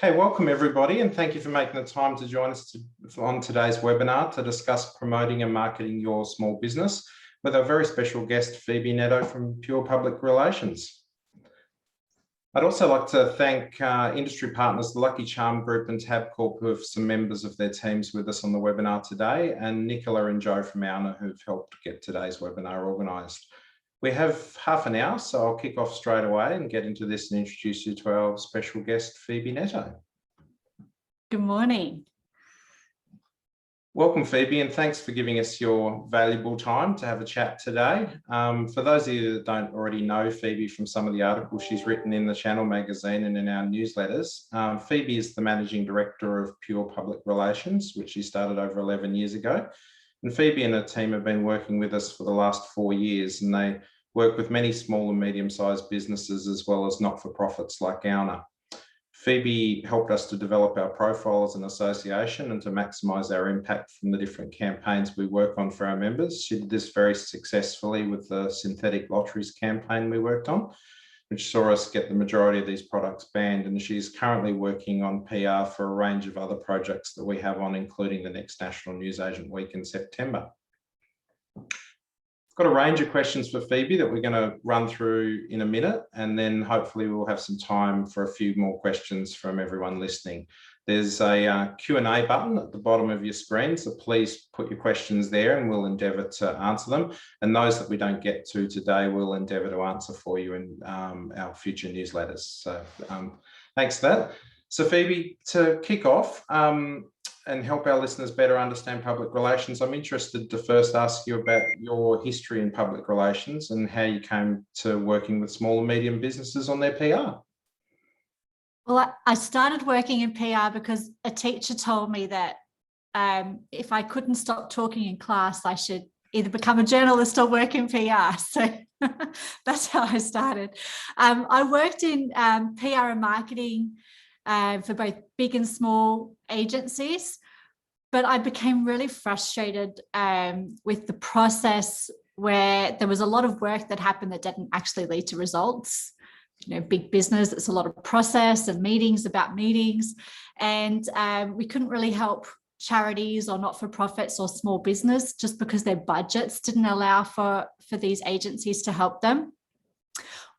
Okay, welcome everybody, and thank you for making the time to join us on today's webinar to discuss promoting and marketing your small business with our very special guest, Phoebe Netto from Pure Public Relations. I'd also like to thank industry partners, the Lucky Charm Group and Tabcorp, who have some members of their teams with us on the webinar today, and Nicola and Joe from ALNA, who've helped get today's webinar organised. We have half an hour, so I'll kick off straight away and get into this and introduce you to our special guest, Phoebe Netto. Good morning. Welcome, Phoebe, and thanks for giving us your valuable time to have a chat today. For those of you that don't already know Phoebe from some of the articles she's written in the Channel magazine and in our newsletters, Phoebe is the Managing Director of Pure Public Relations, which she started over 11 years ago. And Phoebe and her team have been working with us for the last 4 years, and they work with many small and medium-sized businesses as well as not-for-profits like ALNA. Phoebe helped us to develop our profile as an association and to maximise our impact from the different campaigns we work on for our members. She did this very successfully with the synthetic lotteries campaign we worked on, which saw us get the majority of these products banned, and she's currently working on PR for a range of other projects that we have on, including the next National Newsagent Week in September. I've got a range of questions for Phoebe that we're going to run through in a minute, and then hopefully we'll have some time for a few more questions from everyone listening. There's a Q&A button at the bottom of your screen, so please put your questions there and we'll endeavour to answer them. And those that we don't get to today, we'll endeavour to answer for you in our future newsletters. So thanks for that. So Phoebe, to kick off, and help our listeners better understand public relations, I'm interested to first ask you about your history in public relations and how you came to working with small and medium businesses on their PR. Well, I started working in PR because a teacher told me that if I couldn't stop talking in class, I should either become a journalist or work in PR. So that's how I started. I worked in PR and marketing for both big and small agencies, but I became really frustrated with the process where there was a lot of work that happened that didn't actually lead to results. You know, big business, it's a lot of process and meetings about meetings, and we couldn't really help charities or not-for-profits or small business just because their budgets didn't allow for these agencies to help them.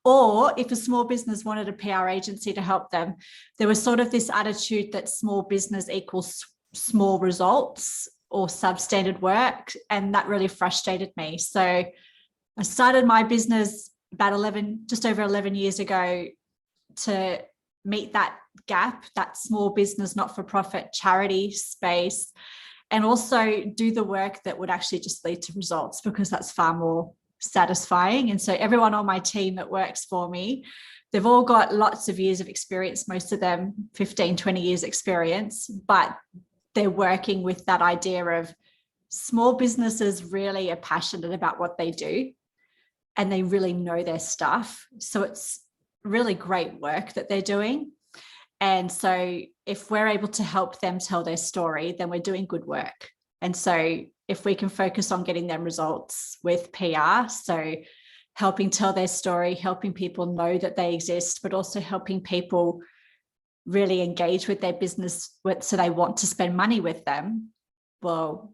Or if a small business wanted a PR agency to help them, there was sort of this attitude that small business equals small results or substandard work, and that really frustrated me. So I started my business about just over 11 years ago to meet that gap, that small business, not-for-profit charity space, and also do the work that would actually just lead to results, because that's far more satisfying. And so everyone on my team that works for me, they've all got lots of years of experience, most of them 15, 20 years experience, but they're working with that idea of small businesses really are passionate about what they do and they really know their stuff. So it's really great work that they're doing. And so if we're able to help them tell their story, then we're doing good work. And so if we can focus on getting them results with PR, so helping tell their story, helping people know that they exist, but also helping people really engage with their business so they want to spend money with them, well,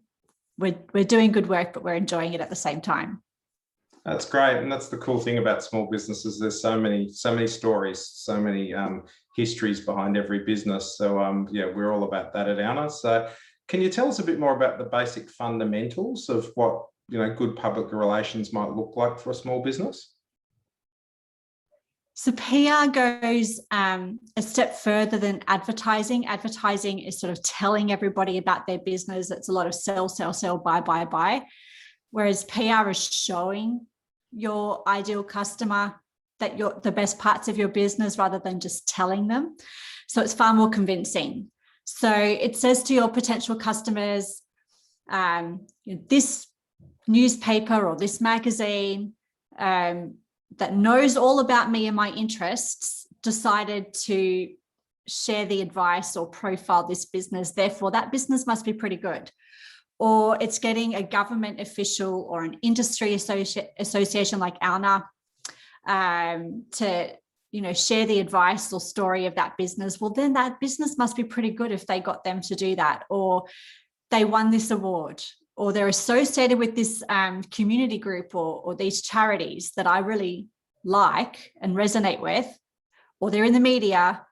we're doing good work, but we're enjoying it at the same time. That's great, and that's the cool thing about small businesses. There's so many stories, so many histories behind every business. So yeah, we're all about that at ALNA. So can you tell us a bit more about the basic fundamentals of what good public relations might look like for a small business? So PR goes a step further than advertising. Advertising is sort of telling everybody about their business. It's a lot of sell, sell, sell, buy, buy, buy. Whereas PR is showing your ideal customer that you're the best parts of your business rather than just telling them. So it's far more convincing. So it says to your potential customers, this newspaper or this magazine that knows all about me and my interests decided to share the advice or profile this business. Therefore, that business must be pretty good. Or it's getting a government official or an industry association like ALNA to share the advice or story of that business, well, then that business must be pretty good if they got them to do that, or they won this award, or they're associated with this community group or these charities that I really like and resonate with, or they're in the media.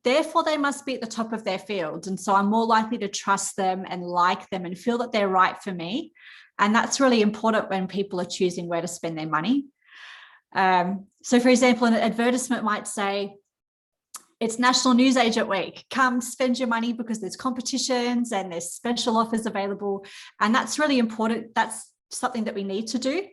Therefore, they must be at the top of their field. And so I'm more likely to trust them and like them and feel that they're right for me. And that's really important when people are choosing where to spend their money. So, for example, an advertisement might say, it's National Newsagent Week. Come spend your money because there's competitions and there's special offers available. And that's really important. That's something that we need to do.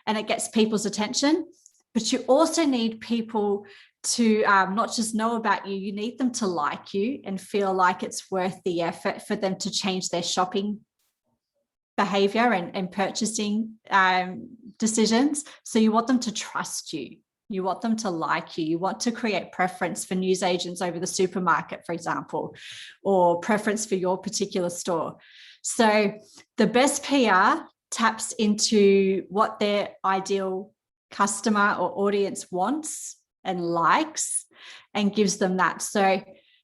And it gets people's attention. But you also need people to not just know about you, you need them to like you and feel like it's worth the effort for them to change their shopping behavior and purchasing decisions. So you want them to trust you. You want them to like you. You want to create preference for newsagents over the supermarket, for example, or preference for your particular store. So the best PR taps into what their ideal customer or audience wants and likes and gives them that. So,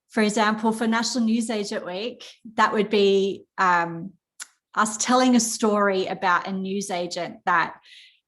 for example, for National Newsagent Week, that would be us telling a story about a newsagent that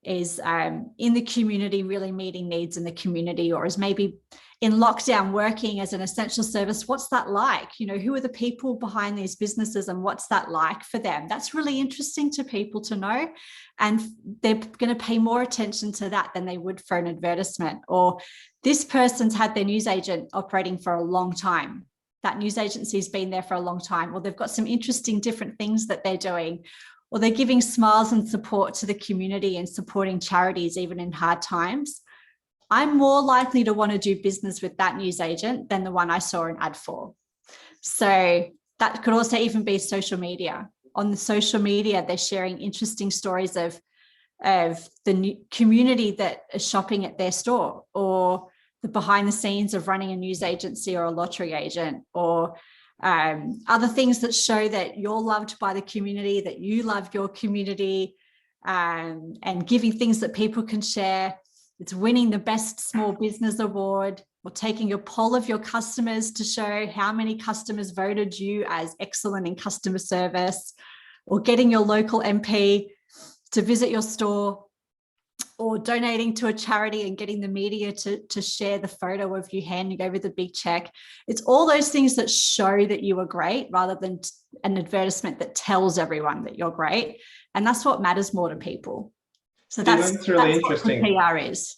is in the community, really meeting needs in the community, or is maybe in lockdown working as an essential service. What's that like? Who are the people behind these businesses and what's that like for them? That's really interesting to people to know. And they're going to pay more attention to that than they would for an advertisement. Or this person's had their newsagent operating for a long time. That news agency's been there for a long time, or they've got some interesting different things that they're doing, or they're giving smiles and support to the community and supporting charities even in hard times. I'm more likely to want to do business with that newsagent than the one I saw an ad for. So that could also even be social media. On the social media, they're sharing interesting stories of the community that is shopping at their store, or the behind the scenes of running a news agency or a lottery agent, or other things that show that you're loved by the community, that you love your community, and giving things that people can share. It's winning the best small business award, or taking a poll of your customers to show how many customers voted you as excellent in customer service, or getting your local MP to visit your store, or donating to a charity and getting the media to share the photo of you handing over the big check. It's all those things that show that you are great, rather than an advertisement that tells everyone that you're great. And that's what matters more to people. So that's really interesting. What the PR is.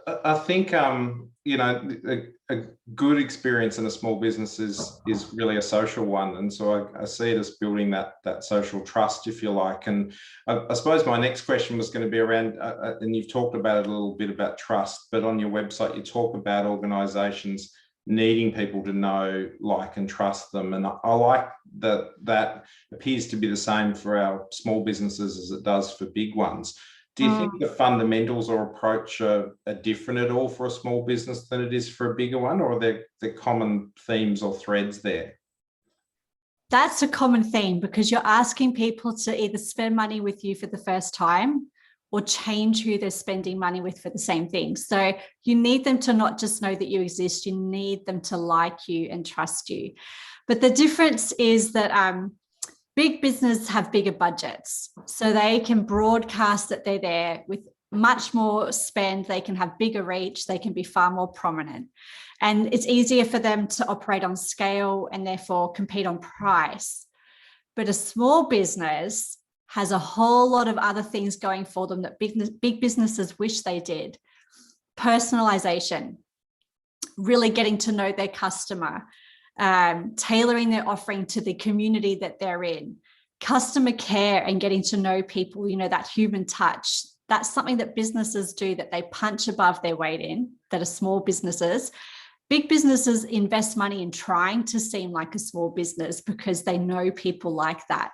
I think a good experience in a small business is really a social one, and so I see it as building that social trust, if you like. And I suppose my next question was going to be around, and you've talked about it a little bit about trust, but on your website you talk about organisations needing people to know, like, and trust them. And I like that appears to be the same for our small businesses as it does for big ones. Do you think the fundamentals or approach are different at all for a small business than it is for a bigger one, or are there common themes or threads there? That's a common theme, because you're asking people to either spend money with you for the first time or change who they're spending money with for the same thing. So you need them to not just know that you exist, you need them to like you and trust you. But the difference is that big business have bigger budgets, so they can broadcast that they're there with much more spend. They can have bigger reach. They can be far more prominent, and it's easier for them to operate on scale and therefore compete on price. But a small business has a whole lot of other things going for them that big businesses wish they did. Personalization, really getting to know their customer, tailoring their offering to the community that they're in, customer care and getting to know people, that human touch. That's something that businesses do that they punch above their weight in, that are small businesses. Big businesses invest money in trying to seem like a small business because they know people like that.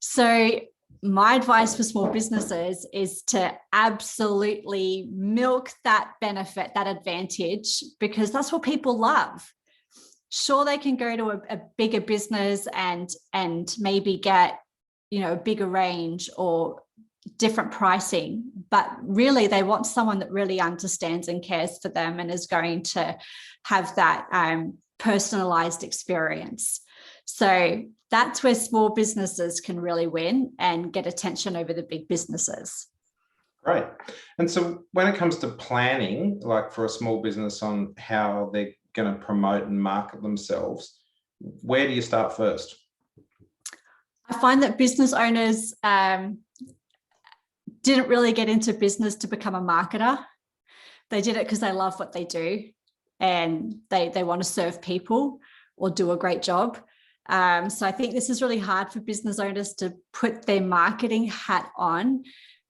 So my advice for small businesses is to absolutely milk that benefit, that advantage, because that's what people love. Sure, they can go to a bigger business and maybe get, a bigger range or different pricing, but really they want someone that really understands and cares for them and is going to have that personalized experience. So that's where small businesses can really win and get attention over the big businesses. Great. And so when it comes to planning, like for a small business on how they're going to promote and market themselves, where do you start first? I find that business owners didn't really get into business to become a marketer. They did it because they love what they do and they want to serve people or do a great job. So I think this is really hard for business owners to put their marketing hat on.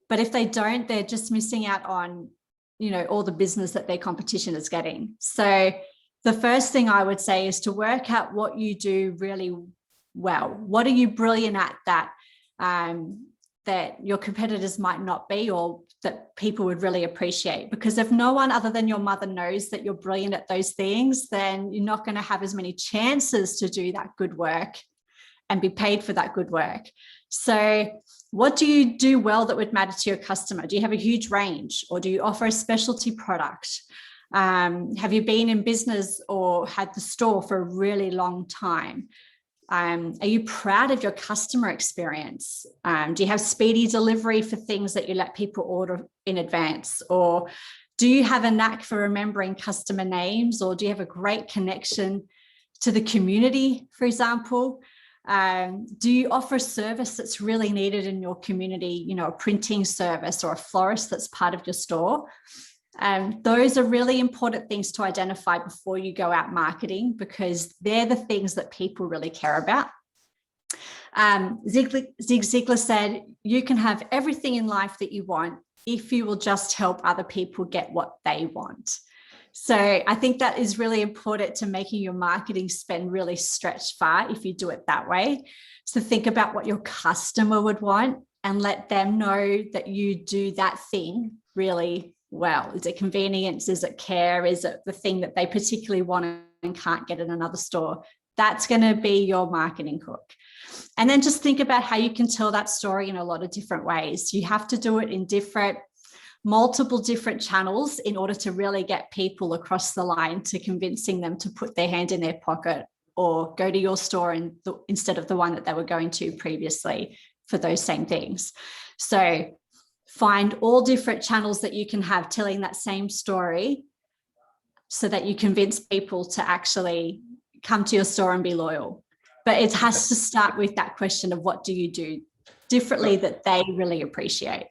But if they don't, they're just missing out on, all the business that their competition is getting. So the first thing I would say is to work out what you do really well. What are you brilliant at that your competitors might not be, or that people would really appreciate? Because if no one other than your mother knows that you're brilliant at those things, then you're not going to have as many chances to do that good work and be paid for that good work. So what do you do well that would matter to your customer? Do you have a huge range, or do you offer a specialty product? Have you been in business or had the store for a really long time? Are you proud of your customer experience? Do you have speedy delivery for things that you let people order in advance? Or do you have a knack for remembering customer names? Or do you have a great connection to the community, for example? Do you offer a service that's really needed in your community, a printing service or a florist that's part of your store? Those are really important things to identify before you go out marketing, because they're the things that people really care about. Zig Ziglar said, you can have everything in life that you want if you will just help other people get what they want. So I think that is really important to making your marketing spend really stretch far if you do it that way. So think about what your customer would want and let them know that you do that thing really well. Is it convenience? Is it care? Is it the thing that they particularly want and can't get in another store? That's going to be your marketing hook. And then just think about how you can tell that story in a lot of different ways. You have to do it in multiple different channels in order to really get people across the line to convincing them to put their hand in their pocket or go to your store instead of the one that they were going to previously for those same things. So find all different channels that you can have telling that same story so that you convince people to actually come to your store and be loyal. But it has to start with that question of what do you do differently that they really appreciate.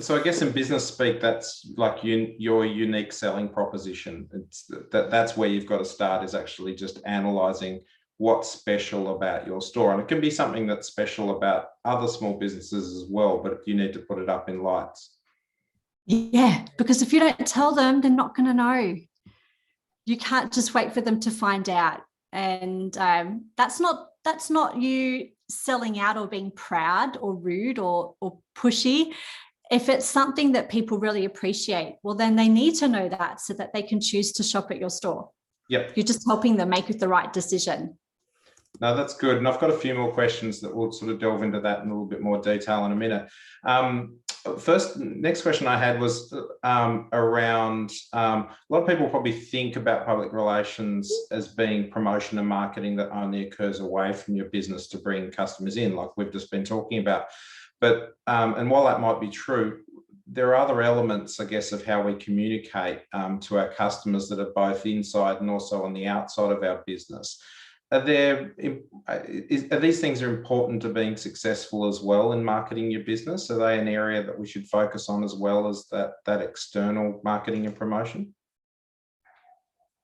So I guess in business speak, that's like your unique selling proposition. It's that's where you've got to start, is actually just analysing what's special about your store. And it can be something that's special about other small businesses as well, but you need to put it up in lights. Yeah, because if you don't tell them, they're not going to know. You can't just wait for them to find out. And that's not you selling out or being proud or rude or pushy. If it's something that people really appreciate, well, then they need to know that so that they can choose to shop at your store. Yep. You're just helping them make the right decision. No, that's good. And I've got a few more questions that we'll sort of delve into that in a little bit more detail in a minute. Next question I had was around, a lot of people probably think about public relations as being promotion and marketing that only occurs away from your business to bring customers in, like we've just been talking about. But, and while that might be true, there are other elements, I guess, of how we communicate to our customers that are both inside and also on the outside of our business. Are these things are important to being successful as well in marketing your business? Are they an area that we should focus on as well as that external marketing and promotion?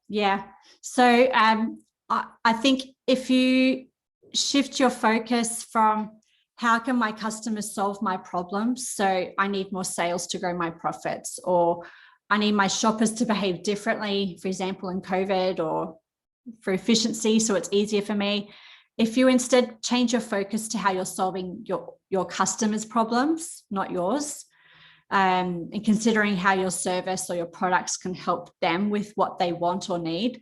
Yeah. So I think if you shift your focus from how can my customers solve my problems? So I need more sales to grow my profits, or I need my shoppers to behave differently, for example, in COVID, or for efficiency, so it's easier for me. If you instead change your focus to how you're solving your customers' problems, not yours, and considering how your service or your products can help them with what they want or need,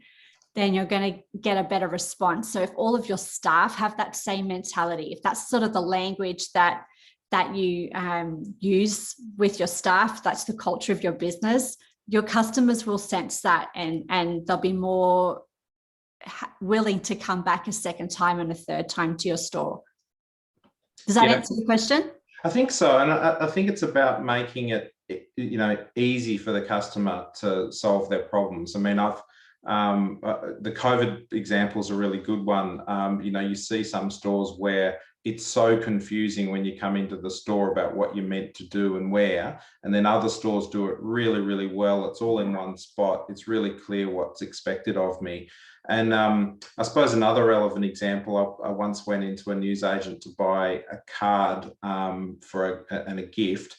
then you're going to get a better response. So if all of your staff have that same mentality, if that's sort of the language that that you use with your staff, that's the culture of your business, your customers will sense that, and they'll be more willing to come back a second time and a third time to your store. Does that answer the question? I think so. And I think it's about making it, easy for the customer to solve their problems. I mean, the COVID example is a really good one. You see some stores where it's so confusing when you come into the store about what you're meant to do and where, and then other stores do it really, really well. It's all in one spot. It's really clear what's expected of me. And I suppose another relevant example, I once went into a newsagent to buy a card for a gift,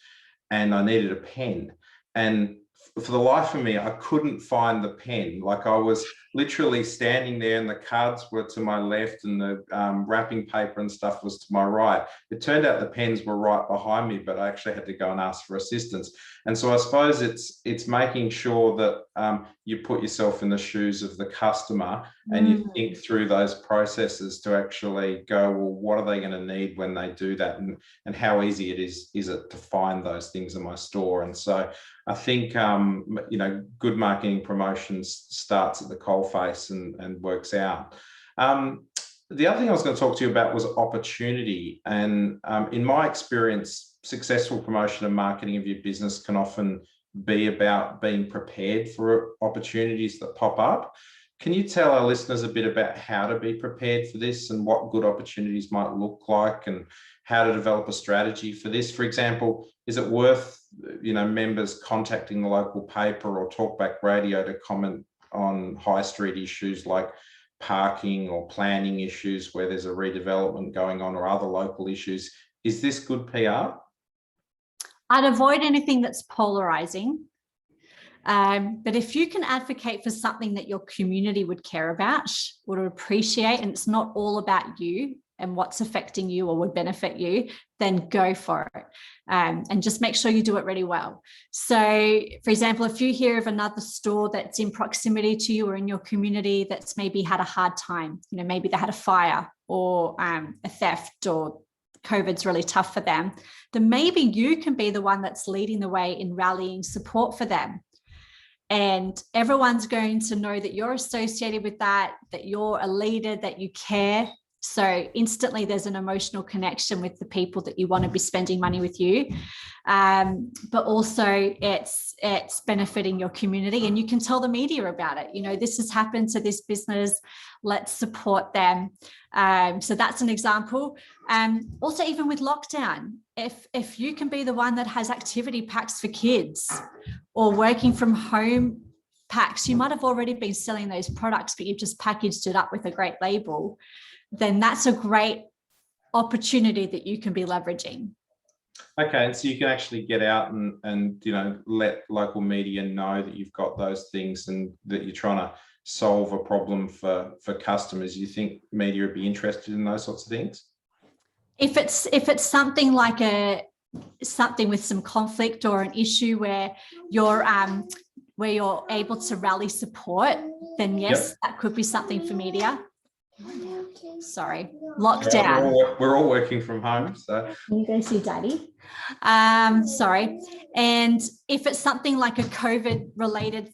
and I needed a pen. And for the life of me, I couldn't find the pen. Like, I was literally standing there and the cards were to my left and the wrapping paper and stuff was to my right. It turned out the pens were right behind me, but I actually had to go and ask for assistance. And so I suppose it's making sure that you put yourself in the shoes of the customer and you think through those processes to actually go, well, what are they going to need when they do that? And how easy is it to find those things in my store? And so I think, good marketing promotions starts at the coalface and works out. The other thing I was going to talk to you about was opportunity. And in my experience, successful promotion and marketing of your business can often be about being prepared for opportunities that pop up. Can you tell our listeners a bit about how to be prepared for this and what good opportunities might look like and how to develop a strategy for this? For example, is it worth, members contacting the local paper or talkback radio to comment on high street issues like parking or planning issues where there's a redevelopment going on, or other local issues? Is this good PR? I'd avoid anything that's polarizing. But if you can advocate for something that your community would care about, would appreciate, and it's not all about you and what's affecting you or would benefit you, then go for it. And just make sure you do it really well. So, for example, if you hear of another store that's in proximity to you or in your community that's maybe had a hard time, maybe they had a fire or a theft, or COVID's really tough for them, then maybe you can be the one that's leading the way in rallying support for them. And everyone's going to know that you're associated with that you're a leader, that you care. So instantly there's an emotional connection with the people that you want to be spending money with you. But also it's benefiting your community, and you can tell the media about it. This has happened to this business. Let's support them. So that's an example. Also, even with lockdown, if you can be the one that has activity packs for kids or working from home packs, you might have already been selling those products, but you've just packaged it up with a great label, then that's a great opportunity that you can be leveraging. Okay, and so you can actually get out and let local media know that you've got those things and that you're trying to solve a problem for customers. You think media would be interested in those sorts of things? If it's something like something with some conflict or an issue where you're able to rally support, then yes, that could be something for media. Sorry, lockdown. We're all working from home, so can you go see Daddy? Sorry. And if it's something like a COVID related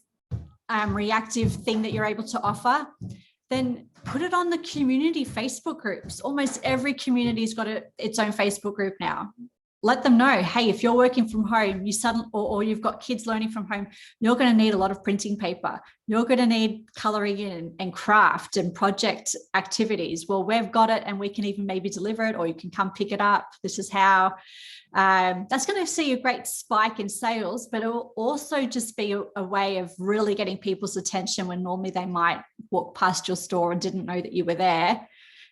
reactive thing that you're able to offer, then put it on the community Facebook groups. Almost every community's got its own Facebook group now. Let them know, hey, if you're working from home, or you've got kids learning from home, you're going to need a lot of printing paper. You're going to need colouring in and craft and project activities. Well, we've got it, and we can even maybe deliver it, or you can come pick it up. This is how. That's going to see a great spike in sales, but it will also just be a way of really getting people's attention when normally they might walk past your store and didn't know that you were there.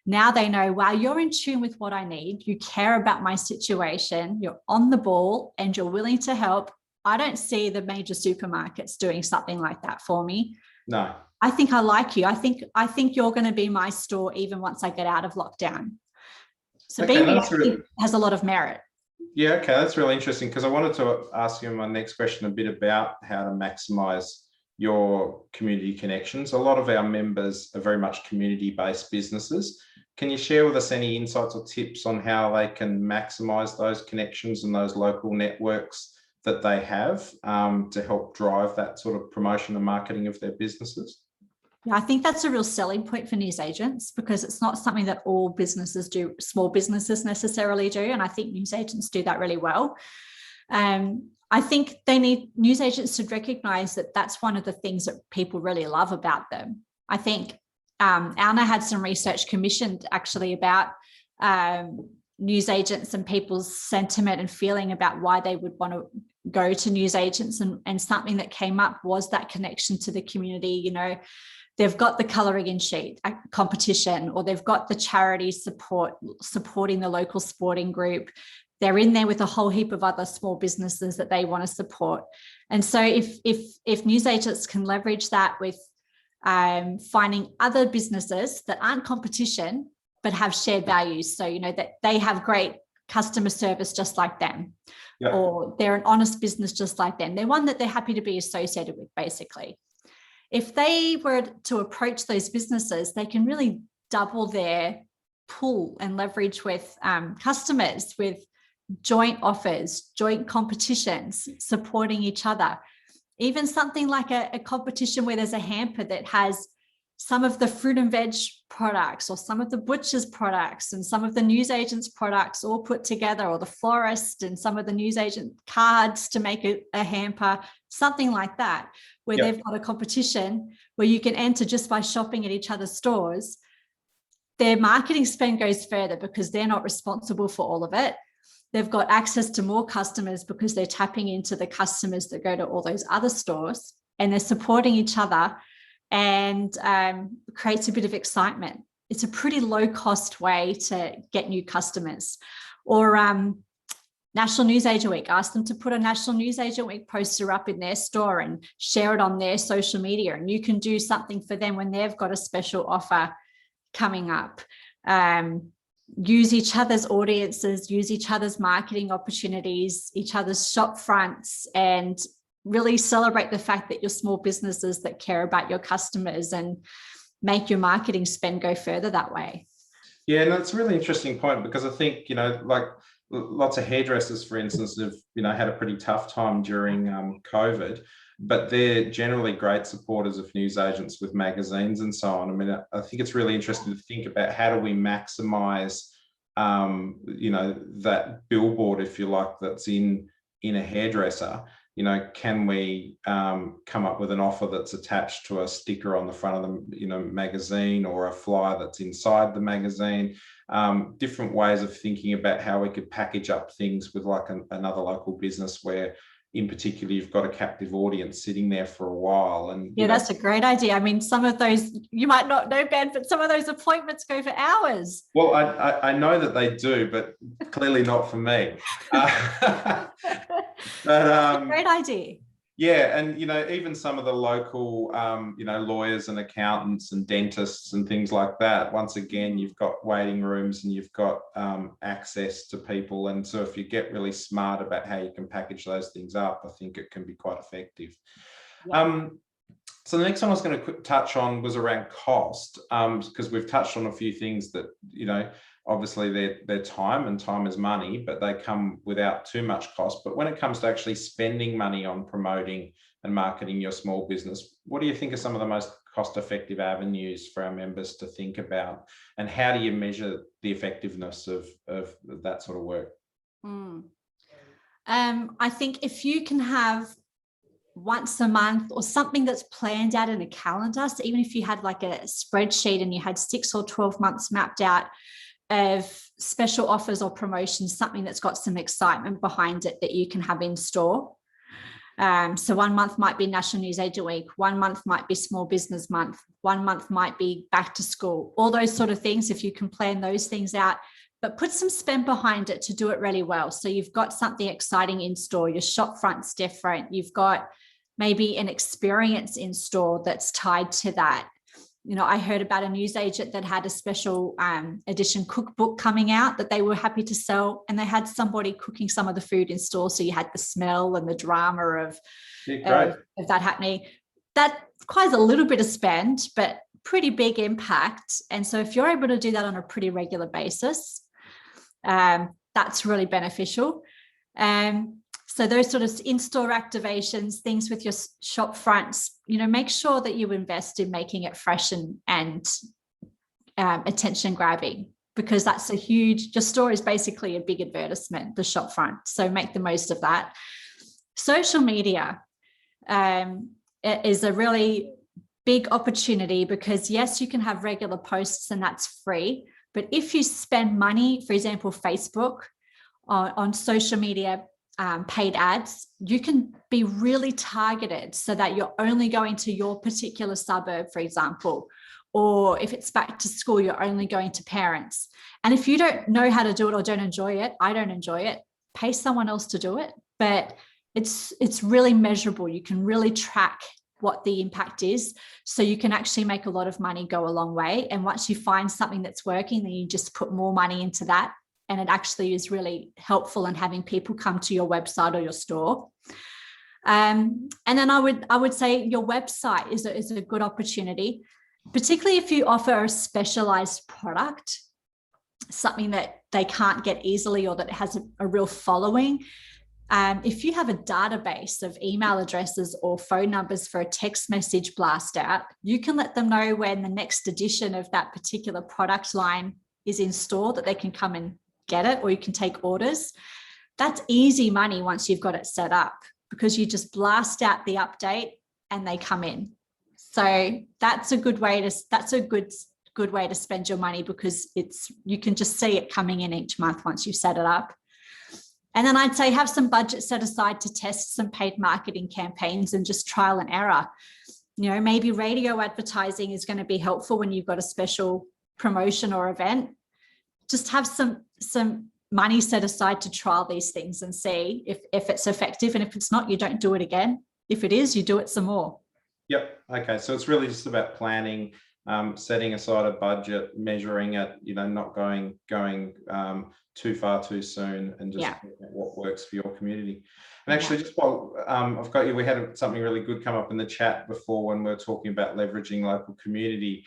Now they know, wow, you're in tune with what I need. You care about my situation. You're on the ball and you're willing to help. I don't see the major supermarkets doing something like that for me. No. I think I like you. I think you're going to be my store even once I get out of lockdown. So being reactive has a lot of merit. Yeah, okay, that's really interesting, because I wanted to ask you in my next question a bit about how to maximize your community connections. A lot of our members are very much community-based businesses, Can you share with us any insights or tips on how they can maximise those connections and those local networks that they have to help drive that sort of promotion and marketing of their businesses? Yeah, I think that's a real selling point for newsagents, because it's not something that all businesses do, small businesses necessarily do. And I think newsagents do that really well. I think they need newsagents to recognise that that's one of the things that people really love about them. I think ALNA had some research commissioned actually about newsagents and people's sentiment and feeling about why they would want to go to newsagents. And something that came up was that connection to the community. You know, they've got the colouring in sheet competition, or they've got the charity supporting the local sporting group. They're in there with a whole heap of other small businesses that they want to support. And so if newsagents can leverage that with finding other businesses that aren't competition but have shared values, so you know that they have great customer service just like them, or they're an honest business just like them, they're one that they're happy to be associated with. Basically, if they were to approach those businesses, they can really double their pull and leverage with customers, with joint offers, joint competitions, supporting each other. Even something like a competition where there's a hamper that has some of the fruit and veg products, or some of the butcher's products and some of the newsagent's products all put together, or the florist and some of the newsagent cards to make a hamper, something like that, where they've got a competition where you can enter just by shopping at each other's stores. Their marketing spend goes further because they're not responsible for all of it. They've got access to more customers because they're tapping into the customers that go to all those other stores, and they're supporting each other, and creates a bit of excitement. It's a pretty low cost way to get new customers. Or National Newsagent Week, ask them to put a National Newsagent Week poster up in their store and share it on their social media. And you can do something for them when they've got a special offer coming up. Use each other's audiences, use each other's marketing opportunities, each other's shop fronts, and really celebrate the fact that you're small businesses that care about your customers, and make your marketing spend go further that way. Yeah, and that's a really interesting point, because I think, you know, like lots of hairdressers, for instance, have, you know, had a pretty tough time during COVID, but they're generally great supporters of newsagents with magazines and so on. I mean, I think it's really interesting to think about how do we maximise, you know, that billboard, if you like, that's in a hairdresser. You know, can we come up with an offer that's attached to a sticker on the front of the, you know, magazine, or a flyer that's inside the magazine? Different ways of thinking about how we could package up things with like another local business where, in particular, you've got a captive audience sitting there for a while. And yeah, that's a great idea. I mean, some of those, you might not know, Ben, but some of those appointments go for hours. Well, I know that they do, but clearly not for me. But great idea. Yeah, and you know, even some of the local, you know, lawyers and accountants and dentists and things like that. Once again, you've got waiting rooms and you've got access to people, and so if you get really smart about how you can package those things up, I think it can be quite effective. Yeah. So the next one I was going to touch on was around cost, because we've touched on a few things that, you know, obviously they're time, and time is money, but they come without too much cost. But when it comes to actually spending money on promoting and marketing your small business, what do you think are some of the most cost-effective avenues for our members to think about? And how do you measure the effectiveness of that sort of work? I think if you can have once a month or something that's planned out in a calendar, so even if you had like a spreadsheet and you had 6 or 12 months mapped out of special offers or promotions, something that's got some excitement behind it that you can have in store. So 1 month might be National Newsagent Week, 1 month might be Small Business Month, 1 month might be back to school, all those sort of things. If you can plan those things out, but put some spend behind it to do it really well. So you've got something exciting in store, your shop front's different, you've got maybe an experience in store that's tied to that. You know, I heard about a newsagent that had a special edition cookbook coming out that they were happy to sell, and they had somebody cooking some of the food in store. So you had the smell and the drama of that happening. That requires a little bit of spend, but pretty big impact. And so if you're able to do that on a pretty regular basis, that's really beneficial. So those sort of in-store activations, things with your shop fronts, make sure that you invest in making it fresh and attention grabbing, because that's your store is basically a big advertisement, the shop front. So make the most of that. Social media is a really big opportunity, because yes, you can have regular posts and that's free. But if you spend money, for example, Facebook on social media, paid ads, you can be really targeted so that you're only going to your particular suburb, for example, or if it's back to school, you're only going to parents. And if you don't know how to do it or don't enjoy it, I don't enjoy it, pay someone else to do it. But it's really measurable. You can really track what the impact is, so you can actually make a lot of money go a long way. And once you find something that's working, then you just put more money into that, and it actually is really helpful in having people come to your website or your store. And then I would say your website is a good opportunity, particularly if you offer a specialized product, something that they can't get easily or that has a real following. If you have a database of email addresses or phone numbers for a text message blast out, you can let them know when the next edition of that particular product line is in store, that they can come and get it, or you can take orders. That's easy money once you've got it set up, because you just blast out the update and they come in. So that's a good way to spend your money, because you can just see it coming in each month once you've set it up. And then I'd say have some budget set aside to test some paid marketing campaigns and just trial and error. Maybe radio advertising is going to be helpful when you've got a special promotion or event. Just have some money set aside to trial these things and see if it's effective. And if it's not, you don't do it again. If it is, you do it some more. Yep. Okay. So it's really just about planning, setting aside a budget, measuring it, not going too far too soon, and just looking at what works for your community. And actually, just while I've got you, we had something really good come up in the chat before when we were talking about leveraging local community.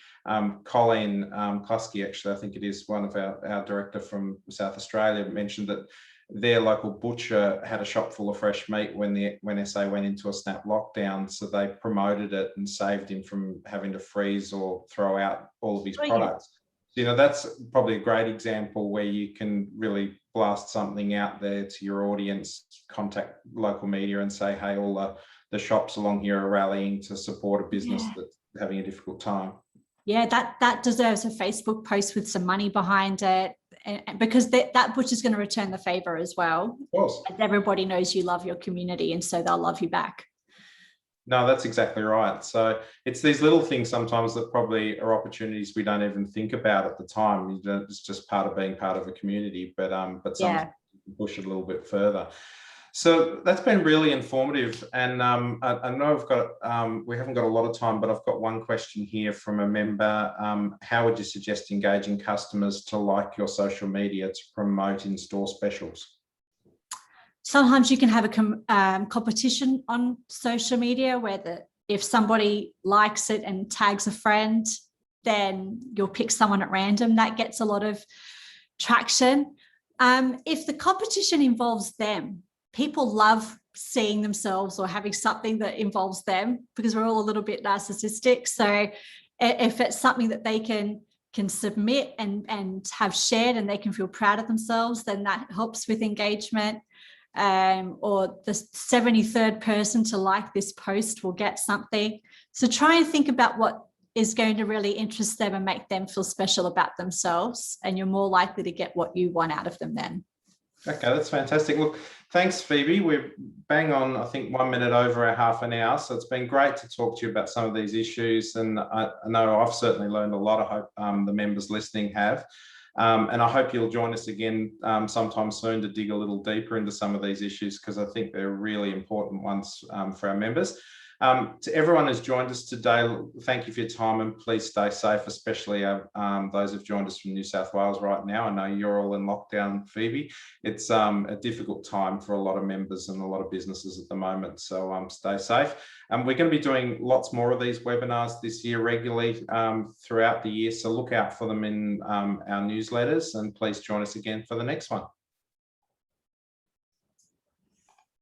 Colleen Klusky, actually, I think it is one of our director from South Australia, mentioned that their local butcher had a shop full of fresh meat when SA went into a snap lockdown. So they promoted it and saved him from having to freeze or throw out all of his products. That's probably a great example where you can really blast something out there to your audience, contact local media and say, hey, all the shops along here are rallying to support a business that's having a difficult time. Yeah, that deserves a Facebook post with some money behind it, because that butcher's going to return the favor as well. Of course. And everybody knows you love your community, and so they'll love you back. No, that's exactly right. So it's these little things sometimes that probably are opportunities we don't even think about at the time. It's just part of being part of a community, but sometimes push it a little bit further. So that's been really informative. And I know we haven't got a lot of time, but I've got one question here from a member. How would you suggest engaging customers to like your social media to promote in-store specials? Sometimes you can have a competition on social media where if somebody likes it and tags a friend, then you'll pick someone at random. That gets a lot of traction. If the competition involves them, people love seeing themselves or having something that involves them, because we're all a little bit narcissistic. So if it's something that they can submit and have shared and they can feel proud of themselves, then that helps with engagement. Or the 73rd person to like this post will get something. So try and think about what is going to really interest them and make them feel special about themselves, and you're more likely to get what you want out of them then. Okay, that's fantastic. Look, thanks, Phoebe. We're bang on, I think, 1 minute over our half an hour. So it's been great to talk to you about some of these issues. And I know I've certainly learned a lot. I hope the members listening have. And I hope you'll join us again sometime soon to dig a little deeper into some of these issues, because I think they're really important ones for our members. To everyone who's joined us today, thank you for your time, and please stay safe, especially those who've joined us from New South Wales right now. I know you're all in lockdown, Phoebe. It's a difficult time for a lot of members and a lot of businesses at the moment, so stay safe. We're going to be doing lots more of these webinars this year regularly throughout the year, so look out for them in our newsletters, and please join us again for the next one.